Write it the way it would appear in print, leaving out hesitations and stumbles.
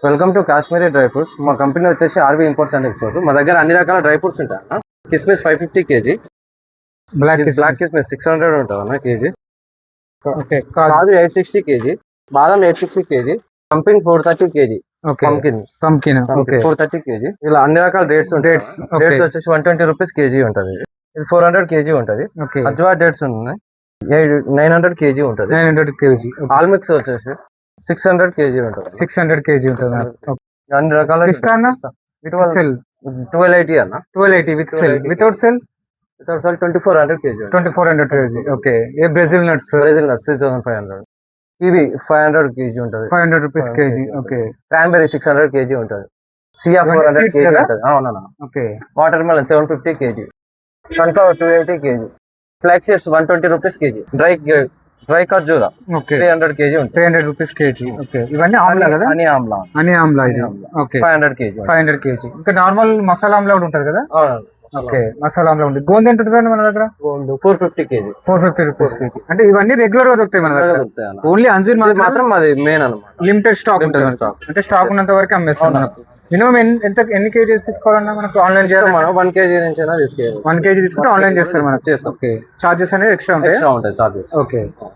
Welcome to Kashmiri dry fruits. మా company వచ్చేసి RV imports and exports. మా దగ్గర అన్ని రకాల డ్రై ఫ్రూట్స్ ఉంటాయి. కిస్మిస్ 550 కేజీ, బ్లాక్ కిస్మిస్ 600 ఉంటుంది అన్న కేజీ, కాజు 860 కేజీ, బాదం 860 KG, pumpkin 430 KG, pumpkin 430 KG. ఇలా అన్ని రకాల డేట్స్ ఉంటాయి. డేట్స్ వచ్చేసి 120 రూపీస్ కేజీ ఉంటుంది. ఇది 400 కేజీ ఉంటుంది. అజ్వా డేట్స్ ఉన్నాయి 900 కేజీ ఉంటుంది. 900 కేజీ. ఆల్ మిక్స్ వచ్చేసి 600 కేజీ ఉంటుంది. 600 కేజీ ఉంటుంది. అన్ని రకాల 1280 అన్న. 1280 with shell, without shell 2400 KG. 2400 KG. Okay. ఏ బ్రెజిల్ నట్స్ 3500. కివి 500 కేజీ ఉంటుంది. 500 rupees KG. Okay. Cranberry 600 KG ఉంటుంది. సియా 400 కేజీ ఉంటుంది. అవునన్నా. Okay. Watermelon 750 KG. Sunflower 280 KG. Flax seeds 120 rupees KG. Dry ఖర్జూరా 300 కేజీ ఉంటుంది. 300 రూపీస్ కేజీ. ఓకే. ఇవన్నీ ఆమ్లా కదా? అని ఆమ్లా ఇది. ఓకే. 500 కేజీ. 500 కేజీ. ఇంకా నార్మల్ మసాలా ఆమ్లా కూడా ఉంటుంది కదా? ఓకే. మసాలా ఆమ్లా ఉంటుంది. గోంద ఎంత ఉంటుంది మన దగ్గర? 450 కేజీ. 450 rupees KG. అంటే ఇవన్నీ రెగ్యులర్ గా దొరుకుతాయి మన దగ్గర. ఓన్లీ అంజీర్ మాత్రం అది మెయిన్ అన్నమాట. లిమిటెడ్ స్టాక్ ఉంటుంది. అంటే స్టాక్ ఉన్నంత వరకు అమ్మేస్తాం మనకు. మినిమం ఎన్ని కేజీస్ తీసుకోవాలన్నా మనకు ఆన్లైన్ చేయాలి. 1 కేజీ నుంచి అయినా తీసుకోవాలి. 1 కేజీ తీసుకుంటే ఆన్లైన్ చేస్తారు మనకు. చేస్తాం. ఓకే. చార్జెస్ అనేది ఎక్స్ట్రా ఉంటాయి. చార్జెస్. ఓకే.